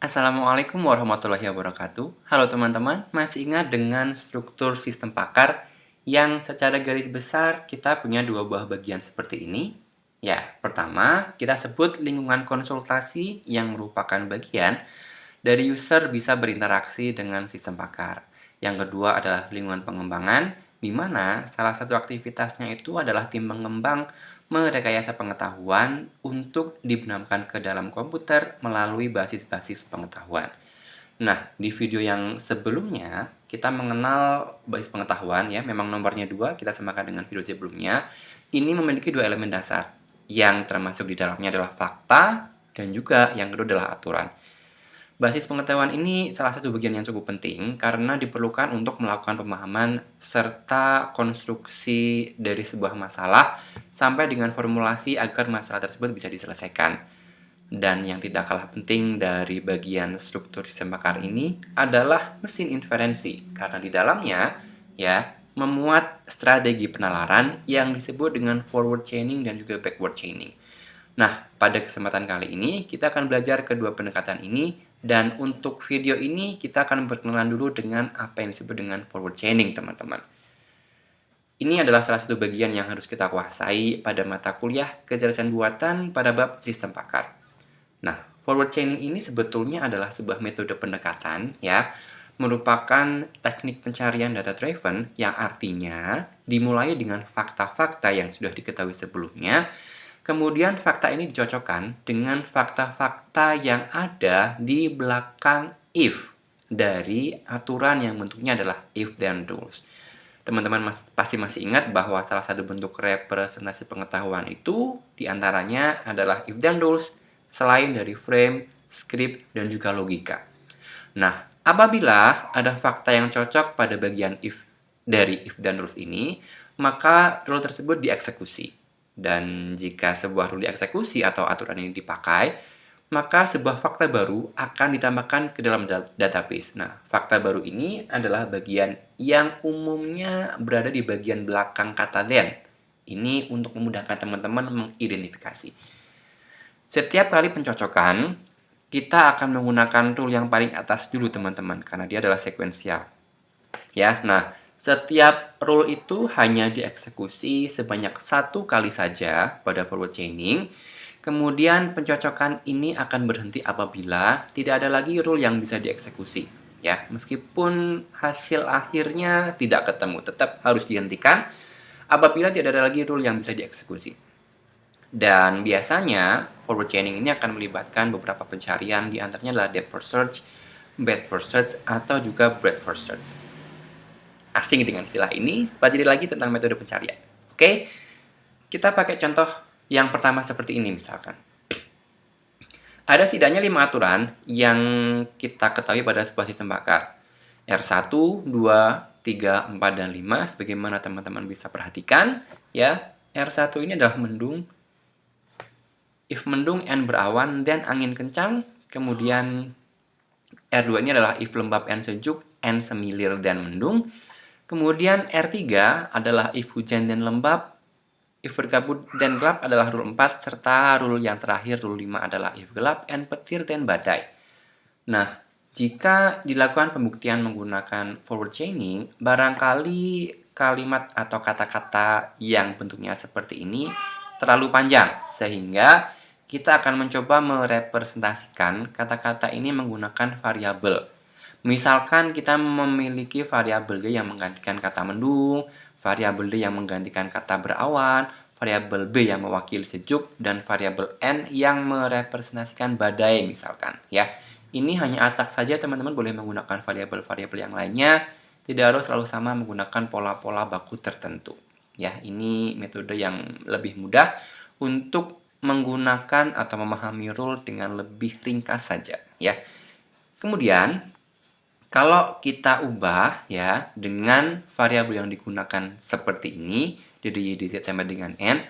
Assalamualaikum warahmatullahi wabarakatuh. Halo teman-teman, masih ingat dengan struktur sistem pakar yang secara garis besar kita punya dua buah bagian seperti ini? Ya, pertama kita sebut lingkungan konsultasi yang merupakan bagian dari user bisa berinteraksi dengan sistem pakar. Yang kedua adalah lingkungan pengembangan, di mana salah satu aktivitasnya itu adalah tim pengembang merekayasa pengetahuan untuk dibenamkan ke dalam komputer melalui basis-basis pengetahuan. Nah, di video yang sebelumnya, kita mengenal basis pengetahuan ya, memang nomornya 2, kita samakan dengan video sebelumnya. Ini memiliki dua elemen dasar, yang termasuk di dalamnya adalah fakta, dan juga yang kedua adalah aturan. Basis pengetahuan ini salah satu bagian yang cukup penting karena diperlukan untuk melakukan pemahaman serta konstruksi dari sebuah masalah sampai dengan formulasi agar masalah tersebut bisa diselesaikan. Dan yang tidak kalah penting dari bagian struktur sistem pakar ini adalah mesin inferensi karena di dalamnya ya memuat strategi penalaran yang disebut dengan forward chaining dan juga backward chaining. Nah, pada kesempatan kali ini kita akan belajar kedua pendekatan ini dan untuk video ini kita akan berkenalan dulu dengan apa yang disebut dengan forward chaining, teman-teman. Ini adalah salah satu bagian yang harus kita kuasai pada mata kuliah kecerdasan buatan pada bab sistem pakar. Nah, forward chaining ini sebetulnya adalah sebuah metode pendekatan ya, merupakan teknik pencarian data driven yang artinya dimulai dengan fakta-fakta yang sudah diketahui sebelumnya. Kemudian fakta ini dicocokkan dengan fakta-fakta yang ada di belakang if dari aturan yang bentuknya adalah if then rules. Teman-teman pasti masih ingat bahwa salah satu bentuk representasi pengetahuan itu diantaranya adalah if then rules selain dari frame, script, dan juga logika. Nah, apabila ada fakta yang cocok pada bagian if dari if then rules ini, maka rule tersebut dieksekusi. Dan jika sebuah rule dieksekusi atau aturan ini dipakai, maka sebuah fakta baru akan ditambahkan ke dalam database. Nah, fakta baru ini adalah bagian yang umumnya berada di bagian belakang kata then. Ini untuk memudahkan teman-teman mengidentifikasi. Setiap kali pencocokan, kita akan menggunakan rule yang paling atas dulu teman-teman, karena dia adalah sekuensial. Ya, nah, setiap rule itu hanya dieksekusi sebanyak satu kali saja pada forward chaining. Kemudian pencocokan ini akan berhenti apabila tidak ada lagi rule yang bisa dieksekusi. Ya, meskipun hasil akhirnya tidak ketemu, tetap harus dihentikan apabila tidak ada lagi rule yang bisa dieksekusi. Dan biasanya forward chaining ini akan melibatkan beberapa pencarian, di antaranya adalah depth first search, best first search, atau juga breadth first search. Asing dengan istilah ini, pelajari lagi tentang metode pencarian. Oke, kita pakai contoh yang pertama seperti ini misalkan. Ada setidaknya 5 aturan yang kita ketahui pada sebuah sistem pakar. R1, 2, 3, 4, dan 5, sebagaimana teman-teman bisa perhatikan. Ya, R1 ini adalah mendung. If mendung and berawan dan angin kencang. Kemudian R2 ini adalah if lembab and sejuk and semilir dan mendung. Kemudian R3 adalah if hujan dan lembab, if berkabut dan gelap adalah rule 4, serta rule yang terakhir, rule 5 adalah if gelap and petir dan badai. Nah, jika dilakukan pembuktian menggunakan forward chaining, barangkali kalimat atau kata-kata yang bentuknya seperti ini terlalu panjang, sehingga kita akan mencoba merepresentasikan kata-kata ini menggunakan variabel. Misalkan kita memiliki variabel D yang menggantikan kata mendung, variabel D yang menggantikan kata berawan, variabel B yang mewakili sejuk, dan variabel N yang merepresentasikan badai misalkan. Ya, ini hanya acak saja, teman-teman boleh menggunakan variabel-variabel yang lainnya, tidak harus selalu sama menggunakan pola-pola baku tertentu. Ya, ini metode yang lebih mudah untuk menggunakan atau memahami rule dengan lebih ringkas saja. Ya, kemudian kalau kita ubah ya dengan variabel yang digunakan seperti ini, dari Y sampai dengan N,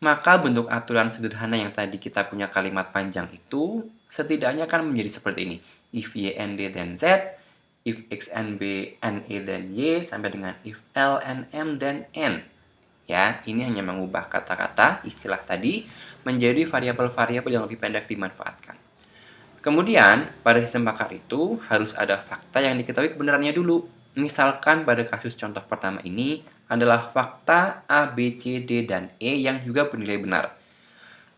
maka bentuk aturan sederhana yang tadi kita punya kalimat panjang itu setidaknya akan menjadi seperti ini. If Y and D then Z, if X and B and E then Y, sampai dengan if L and M then N. Ya, ini hanya mengubah kata-kata istilah tadi menjadi variabel-variabel yang lebih pendek dimanfaatkan. Kemudian, pada sistem pakar itu harus ada fakta yang diketahui kebenarannya dulu. Misalkan pada kasus contoh pertama ini adalah fakta A, B, C, D, dan E yang juga bernilai benar.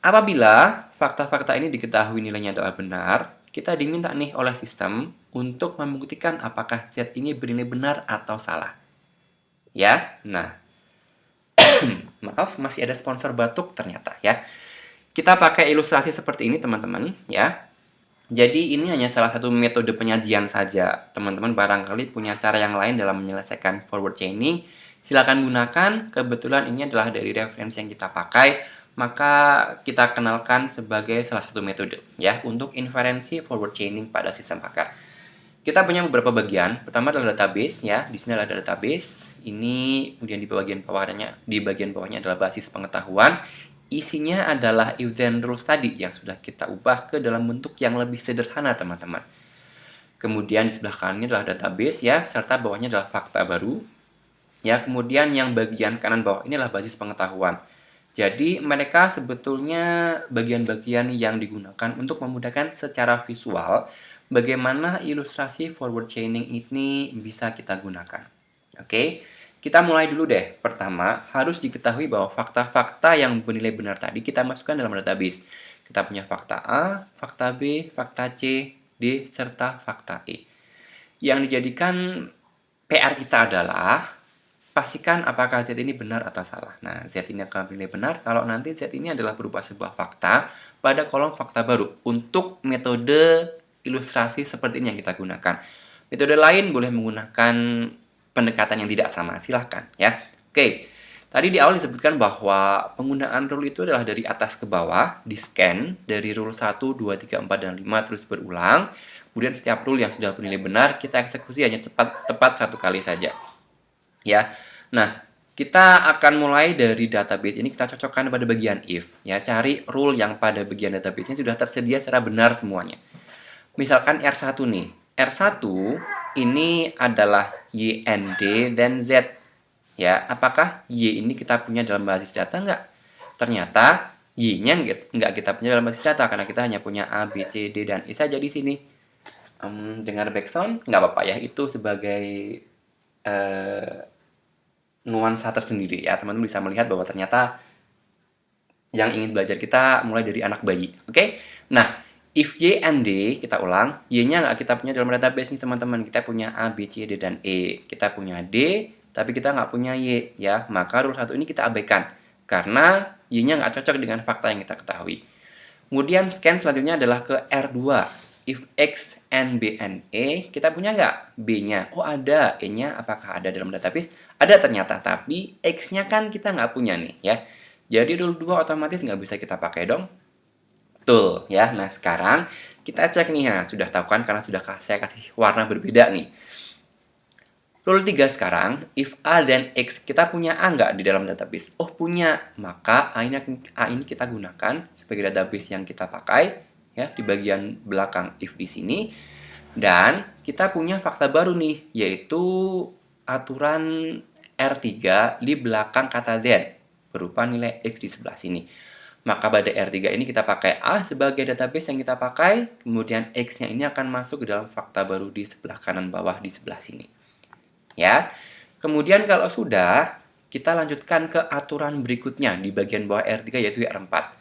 Apabila fakta-fakta ini diketahui nilainya adalah benar, kita diminta nih oleh sistem untuk membuktikan apakah Z ini bernilai benar atau salah. Ya, nah, maaf masih ada sponsor batuk ternyata ya. Kita pakai ilustrasi seperti ini teman-teman ya. Jadi ini hanya salah satu metode penyajian saja. Teman-teman barangkali punya cara yang lain dalam menyelesaikan forward chaining. Silakan gunakan. Kebetulan ini adalah dari referensi yang kita pakai, maka kita kenalkan sebagai salah satu metode ya untuk inferensi forward chaining pada sistem pakar. Kita punya beberapa bagian. Pertama adalah database ya. Di sini ada database. Ini kemudian di bagian bawahnya adalah basis pengetahuan. Isinya adalah if then rules tadi yang sudah kita ubah ke dalam bentuk yang lebih sederhana teman-teman. Kemudian di sebelah kanannya adalah database ya, serta bawahnya adalah fakta baru. Ya, kemudian yang bagian kanan bawah ini adalah basis pengetahuan. Jadi mereka sebetulnya bagian-bagian yang digunakan untuk memudahkan secara visual bagaimana ilustrasi forward chaining ini bisa kita gunakan. Oke. Kita mulai dulu deh. Pertama, harus diketahui bahwa fakta-fakta yang bernilai benar tadi kita masukkan dalam database. Kita punya fakta A, fakta B, fakta C, D, serta fakta E. Yang dijadikan PR kita adalah pastikan apakah Z ini benar atau salah. Nah, Z ini akan bernilai benar kalau nanti Z ini adalah berupa sebuah fakta pada kolom fakta baru untuk metode ilustrasi seperti ini yang kita gunakan. Metode lain boleh menggunakan pendekatan yang tidak sama, silahkan ya. Oke, tadi di awal disebutkan bahwa penggunaan rule itu adalah dari atas ke bawah, di scan dari rule 1, 2, 3, 4, dan 5 terus berulang. Kemudian setiap rule yang sudah bernilai benar, kita eksekusi hanya tepat satu kali saja. Ya, nah kita akan mulai dari database ini, kita cocokkan pada bagian if. Ya, cari rule yang pada bagian database ini sudah tersedia secara benar semuanya. Misalkan R1 nih. R1 ini adalah YND dan Z. Ya, apakah Y ini kita punya dalam basis data nggak? Ternyata Y-nya nggak kita punya dalam basis data karena kita hanya punya A, B, C, D, dan E saja di sini. Dengar background nggak apa-apa ya, itu sebagai nuansa tersendiri ya. Teman-teman bisa melihat bahwa ternyata yang ingin belajar kita mulai dari anak bayi. Oke? Nah, if Y and D, kita ulang, Y-nya nggak kita punya dalam database nih teman-teman. Kita punya A, B, C, D, dan E. Kita punya D, tapi kita nggak punya Y. Ya, maka rule 1 ini kita abaikan. Karena Y-nya nggak cocok dengan fakta yang kita ketahui. Kemudian scan selanjutnya adalah ke R2. If X and B and E, kita punya nggak B-nya? Oh ada. E-nya apakah ada dalam database? Ada ternyata, tapi X-nya kan kita nggak punya nih ya. Jadi rule 2 otomatis nggak bisa kita pakai dong. Betul ya. Nah sekarang kita cek nih ya, sudah tahu kan karena sudah saya kasih warna berbeda nih. Rule 3 sekarang, if A dan X kita punya A nggak di dalam database? Oh punya, maka A ini kita gunakan sebagai database yang kita pakai ya di bagian belakang if di sini. Dan kita punya fakta baru nih, yaitu aturan R3 di belakang kata then berupa nilai X di sebelah sini. Maka pada R3 ini kita pakai A sebagai database yang kita pakai, kemudian X-nya ini akan masuk ke dalam fakta baru di sebelah kanan bawah di sebelah sini. Ya. Kemudian kalau sudah, kita lanjutkan ke aturan berikutnya di bagian bawah R3 yaitu R4.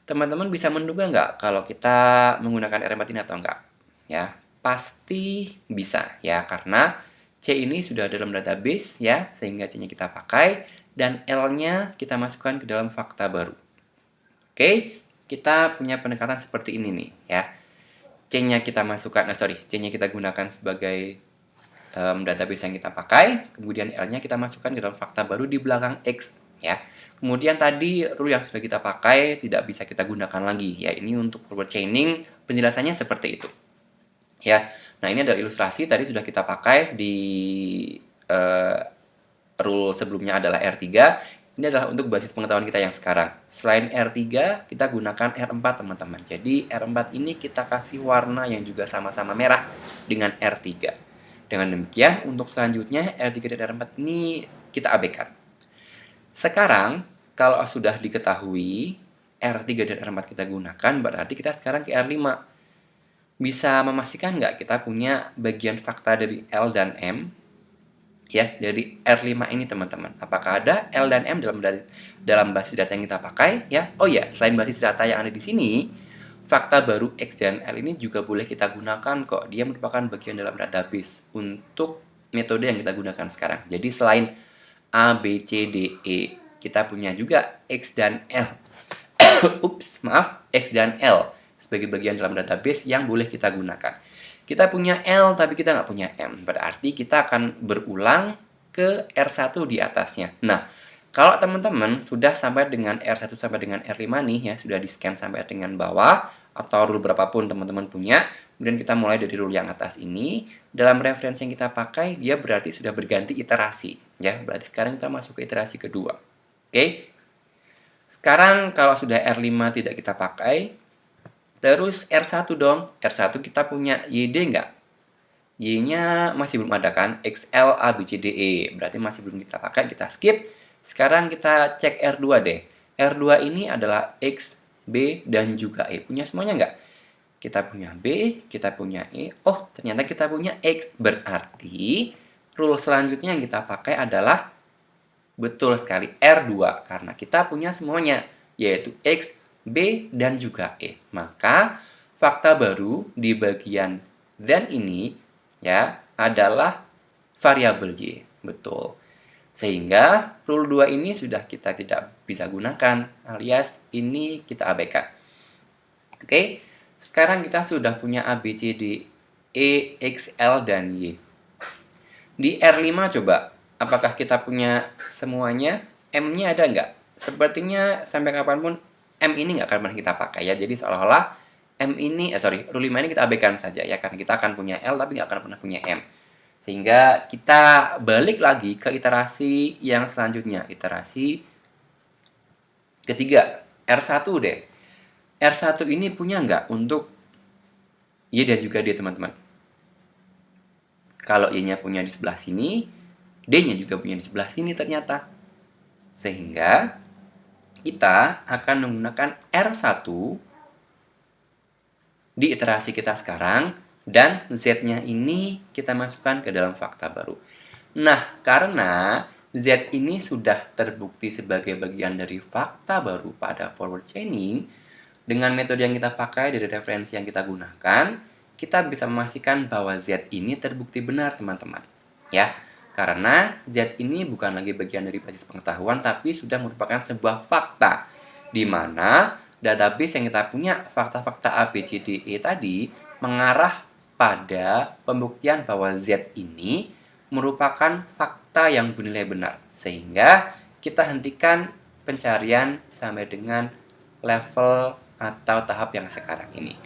Teman-teman bisa menduga nggak kalau kita menggunakan R4 ini atau enggak? Ya, pasti bisa ya karena C ini sudah dalam database ya, sehingga C-nya kita pakai dan L-nya kita masukkan ke dalam fakta baru. Oke, kita punya pendekatan seperti ini nih ya. C-nya kita masukkan, C-nya kita gunakan sebagai database yang kita pakai, kemudian L-nya kita masukkan ke dalam fakta baru di belakang X ya. Kemudian tadi rule yang sudah kita pakai tidak bisa kita gunakan lagi ya. Ini untuk forward chaining penjelasannya seperti itu. Ya. Nah, ini adalah ilustrasi tadi sudah kita pakai di rule sebelumnya adalah R3. Ini adalah untuk basis pengetahuan kita yang sekarang. Selain R3, kita gunakan R4, teman-teman. Jadi, R4 ini kita kasih warna yang juga sama-sama merah dengan R3. Dengan demikian, untuk selanjutnya, R3 dan R4 ini kita abaikan. Sekarang, kalau sudah diketahui R3 dan R4 kita gunakan, berarti kita sekarang ke R5. Bisa memastikan nggak kita punya bagian fakta dari L dan M? Ya, dari R5 ini teman-teman. Apakah ada L dan M dalam basis data yang kita pakai? Ya, oh ya, selain basis data yang ada di sini, fakta baru X dan L ini juga boleh kita gunakan kok. Dia merupakan bagian dalam database untuk metode yang kita gunakan sekarang. Jadi selain A, B, C, D, E, kita punya juga X dan L. Ups, maaf, X dan L sebagai bagian dalam database yang boleh kita gunakan. Kita punya L tapi kita nggak punya M. Berarti kita akan berulang ke R1 di atasnya. Nah, kalau teman-teman sudah sampai dengan R1 sampai dengan R5 nih ya, sudah di-scan sampai dengan bawah, atau rule berapapun teman-teman punya, kemudian kita mulai dari rule yang atas ini, dalam referensi yang kita pakai, dia berarti sudah berganti iterasi. Ya, berarti sekarang kita masuk ke iterasi kedua. Oke? Sekarang kalau sudah R5 tidak kita pakai, terus R1 dong. R1 kita punya YD nggak? Y-nya masih belum ada kan? XL, A, B, C, D, E. Berarti masih belum kita pakai, kita skip. Sekarang kita cek R2 deh. R2 ini adalah X, B, dan juga E. Punya semuanya nggak? Kita punya B, kita punya E. Oh, ternyata kita punya X. Berarti rule selanjutnya yang kita pakai adalah betul sekali R2. Karena kita punya semuanya, yaitu X, B, dan juga E. Maka fakta baru di bagian then ini ya adalah variabel Y. Betul. Sehingga rule 2 ini sudah kita tidak bisa gunakan, alias ini kita abaikan. Oke, sekarang kita sudah punya A, B, C, D, E, X, L, dan Y. Di R5 coba, apakah kita punya semuanya? M-nya ada nggak? Sepertinya sampai kapanpun M ini nggak akan pernah kita pakai ya. Jadi seolah-olah rule 5 ini kita abaikan saja ya. Karena kita akan punya L tapi nggak akan pernah punya M. Sehingga kita balik lagi ke iterasi yang selanjutnya. Iterasi ketiga, R1 deh. R1 ini punya nggak untuk Y dan juga D teman-teman? Kalau Y-nya punya di sebelah sini, D-nya juga punya di sebelah sini ternyata. Sehingga kita akan menggunakan R1 di iterasi kita sekarang, dan Z-nya ini kita masukkan ke dalam fakta baru. Nah, karena Z ini sudah terbukti sebagai bagian dari fakta baru pada forward chaining, dengan metode yang kita pakai dari referensi yang kita gunakan, kita bisa memastikan bahwa Z ini terbukti benar, teman-teman. Ya, karena Z ini bukan lagi bagian dari basis pengetahuan, tapi sudah merupakan sebuah fakta, di mana database yang kita punya, fakta-fakta A, B, C, D, E tadi, mengarah pada pembuktian bahwa Z ini merupakan fakta yang bernilai benar. Sehingga kita hentikan pencarian sampai dengan level atau tahap yang sekarang ini.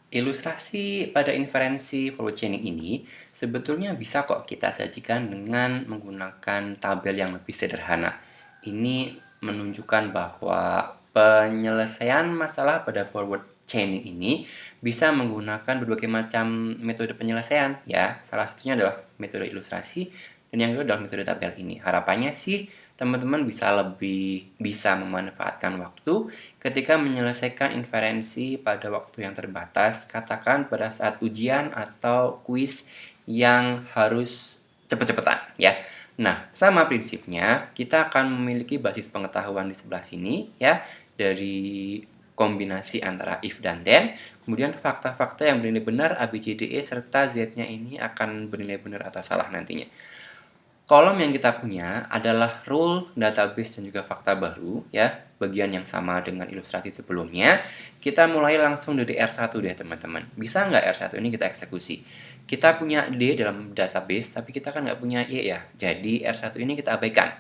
Ilustrasi pada inferensi forward chaining ini sebetulnya bisa kok kita sajikan dengan menggunakan tabel yang lebih sederhana. Ini menunjukkan bahwa penyelesaian masalah pada forward chaining ini bisa menggunakan berbagai macam metode penyelesaian ya. Salah satunya adalah metode ilustrasi dan yang kedua adalah metode tabel ini. Harapannya sih teman-teman bisa memanfaatkan waktu ketika menyelesaikan inferensi pada waktu yang terbatas, katakan pada saat ujian atau kuis yang harus cepet-cepetan ya. Nah, sama prinsipnya, kita akan memiliki basis pengetahuan di sebelah sini ya, dari kombinasi antara if dan then, kemudian fakta-fakta yang bernilai benar A, B, C, D, E serta Z-nya ini akan bernilai benar atau salah nantinya. Kolom yang kita punya adalah rule, database, dan juga fakta baru ya, bagian yang sama dengan ilustrasi sebelumnya. Kita mulai langsung dari R1 deh teman-teman. Bisa nggak R1 ini kita eksekusi? Kita punya D dalam database, tapi kita kan nggak punya Y ya. Jadi R1 ini kita abaikan.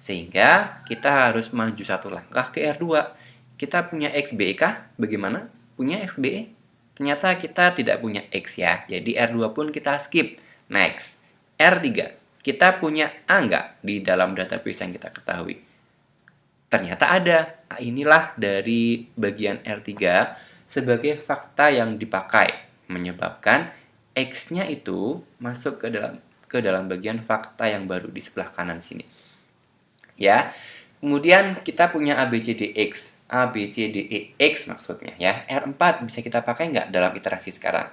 Sehingga kita harus maju satu langkah ke R2. Kita punya XBE kah? Bagaimana? Punya XBE? Ternyata kita tidak punya X ya. Jadi R2 pun kita skip. Next. R3. Kita punya A nggak di dalam database yang kita ketahui? Ternyata ada. Nah, inilah dari bagian R3 sebagai fakta yang dipakai, menyebabkan X-nya itu masuk ke dalam bagian fakta yang baru di sebelah kanan sini. Ya. Kemudian kita punya A, B, C, D, X. A, B, C, D, E, X maksudnya ya. R4 bisa kita pakai nggak dalam iterasi sekarang?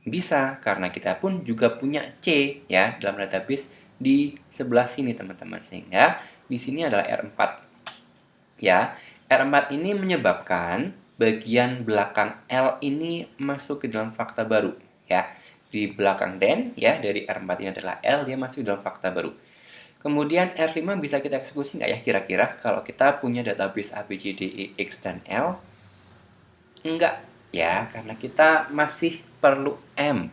Bisa, karena kita pun juga punya C ya dalam database di sebelah sini teman-teman. Sehingga di sini adalah R4 ya. R4 ini menyebabkan bagian belakang L ini masuk ke dalam fakta baru ya. Di belakang den ya dari R4 ini adalah L, dia masuk dalam fakta baru. Kemudian R5 bisa kita eksekusi nggak ya kira-kira kalau kita punya database A, B, C, D, E, X, dan L? Enggak ya, karena kita masih perlu M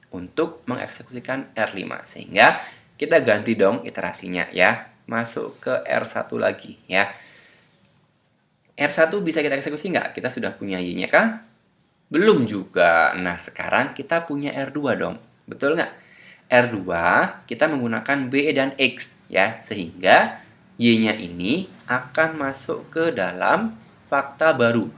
untuk mengeksekusikan R5. Sehingga kita ganti dong iterasinya ya, masuk ke R1 lagi ya. R1 bisa kita eksekusi nggak? Kita sudah punya Y-nya kah? Belum juga. Nah, sekarang kita punya R2 dong. Betul nggak? R2 kita menggunakan B dan X ya, sehingga Y-nya ini akan masuk ke dalam fakta baru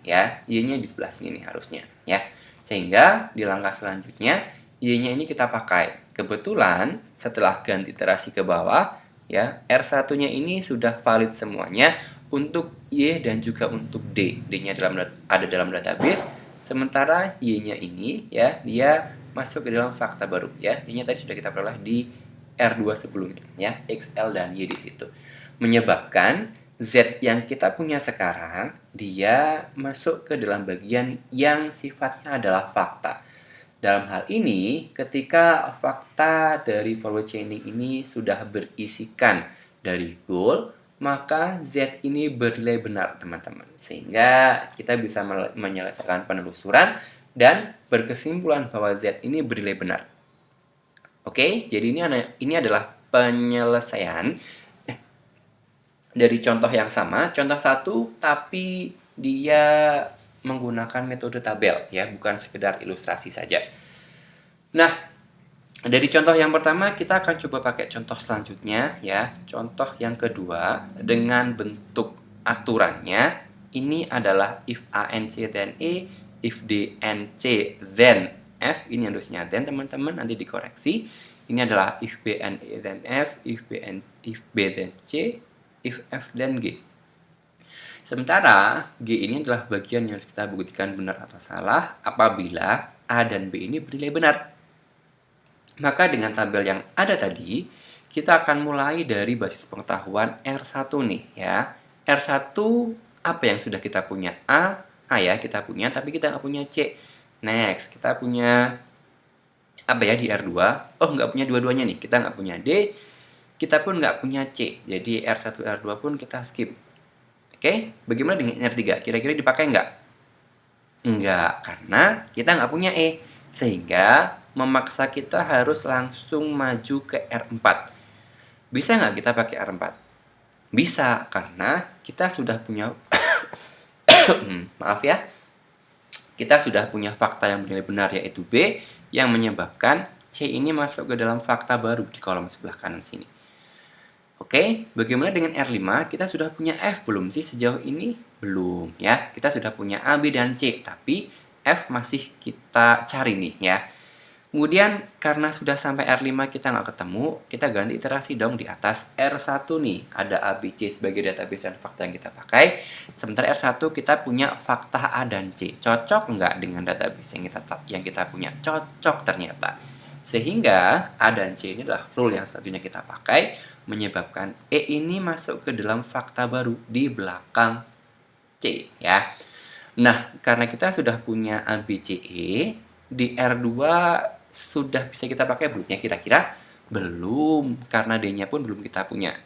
ya. Y-nya di sebelah sini nih harusnya ya. Sehingga di langkah selanjutnya Y-nya ini kita pakai. Kebetulan setelah ganti iterasi ke bawah ya, R1-nya ini sudah valid semuanya untuk Y dan juga untuk D. D-nya ada dalam database, sementara Y-nya ini ya, dia masuk ke dalam fakta baru ya. Y-nya tadi sudah kita peroleh di R2 sebelumnya ya, X, L, dan Y di situ. Menyebabkan Z yang kita punya sekarang dia masuk ke dalam bagian yang sifatnya adalah fakta. Dalam hal ini, ketika fakta dari forward chaining ini sudah berisikan dari goal, maka Z ini bernilai benar, teman-teman. Sehingga kita bisa menyelesaikan penelusuran dan berkesimpulan bahwa Z ini bernilai benar. Oke, jadi ini adalah penyelesaian dari contoh yang sama, contoh satu, tapi dia menggunakan metode tabel ya, bukan sekedar ilustrasi saja. Nah, dari contoh yang pertama kita akan coba pakai contoh selanjutnya ya. Contoh yang kedua dengan bentuk aturannya ini adalah if A and C then E, if D and C then F. Ini harusnya then teman-teman, nanti dikoreksi. Ini adalah if B and E then F, if B then C, if F then G. Sementara G ini adalah bagian yang harus kita buktikan benar atau salah apabila A dan B ini bernilai benar. Maka dengan tabel yang ada tadi, kita akan mulai dari basis pengetahuan R1 nih ya. R1 apa yang sudah kita punya? A ya kita punya, tapi kita nggak punya C. Next, kita punya apa ya di R2? Oh, nggak punya dua-duanya nih. Kita nggak punya D, kita pun nggak punya C. Jadi R1, R2 pun kita skip. Oke, bagaimana dengan R3? Kira-kira dipakai nggak? Enggak, karena kita nggak punya E. Sehingga memaksa kita harus langsung maju ke R4. Bisa nggak kita pakai R4? Bisa, karena kita sudah punya maaf ya, kita sudah punya fakta yang bernilai benar yaitu B, yang menyebabkan C ini masuk ke dalam fakta baru di kolom sebelah kanan sini. Oke, bagaimana dengan R5? Kita sudah punya F belum sih sejauh ini? Belum ya. Kita sudah punya A, B, dan C, tapi F masih kita cari nih ya. Kemudian karena sudah sampai R5 kita nggak ketemu, kita ganti iterasi dong di atas R1 nih. Ada A, B, C sebagai database dan fakta yang kita pakai. Sementara R1 kita punya fakta A dan C. Cocok nggak dengan database yang kita punya? Cocok ternyata. Sehingga A dan C ini adalah rule yang selanjutnya kita pakai, menyebabkan E ini masuk ke dalam fakta baru di belakang C ya. Nah, karena kita sudah punya A, B, C, E, di R2 sudah bisa kita pakai belum ya kira-kira? Belum, karena D-nya pun belum kita punya.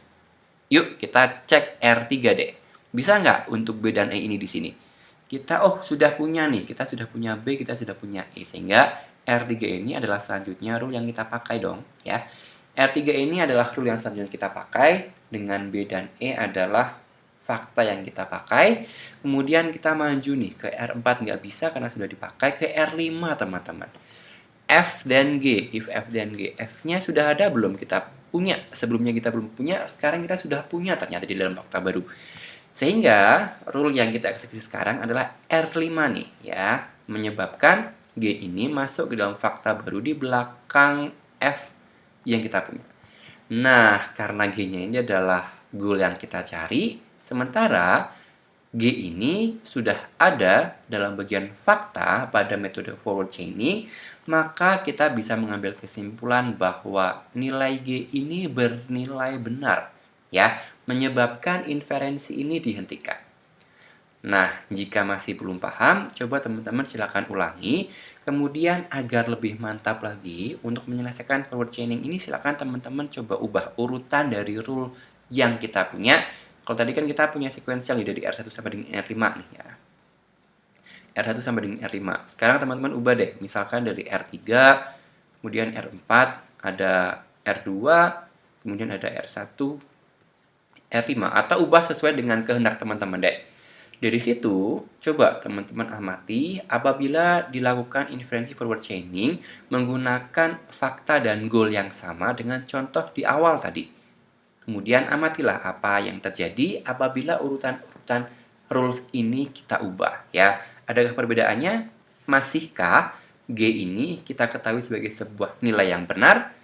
Yuk, kita cek R3 deh. Bisa nggak untuk B dan E ini di sini? Kita, sudah punya nih. Kita sudah punya B, kita sudah punya E. Sehingga R3 ini adalah selanjutnya rule yang kita pakai dong ya. R3 ini adalah rule yang selanjutnya kita pakai, dengan B dan E adalah fakta yang kita pakai. Kemudian kita maju nih ke R4 nggak bisa karena sudah dipakai, ke R5 teman-teman. F dan G, if F dan G. F-nya sudah ada belum kita punya? Sebelumnya kita belum punya, sekarang kita sudah punya ternyata di dalam fakta baru. Sehingga rule yang kita eksekusi sekarang adalah R5 nih ya, menyebabkan G ini masuk ke dalam fakta baru di belakang F yang kita punya. Nah, karena G-nya ini adalah goal yang kita cari, sementara G ini sudah ada dalam bagian fakta pada metode forward chaining, maka kita bisa mengambil kesimpulan bahwa nilai G ini bernilai benar, ya, menyebabkan inferensi ini dihentikan. Nah, jika masih belum paham, coba teman-teman silakan ulangi. Kemudian agar lebih mantap lagi, untuk menyelesaikan forward chaining ini silakan teman-teman coba ubah urutan dari rule yang kita punya. Kalau tadi kan kita punya sekuensial nih dari R1 sampai dengan R5 nih ya. R1 sampai dengan R5. Sekarang teman-teman ubah deh, misalkan dari R3, kemudian R4, ada R2, kemudian ada R1, R5, atau ubah sesuai dengan kehendak teman-teman deh. Dari situ, coba teman-teman amati apabila dilakukan inferensi forward chaining menggunakan fakta dan goal yang sama dengan contoh di awal tadi. Kemudian amatilah apa yang terjadi apabila urutan-urutan rules ini kita ubah, ya. Adakah perbedaannya? Masihkah G ini kita ketahui sebagai sebuah nilai yang benar?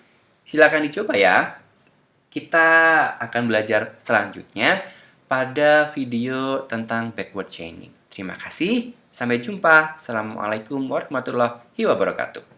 Silakan dicoba ya. Kita akan belajar selanjutnya pada video tentang backward chaining. Terima kasih, sampai jumpa. Assalamualaikum warahmatullahi wabarakatuh.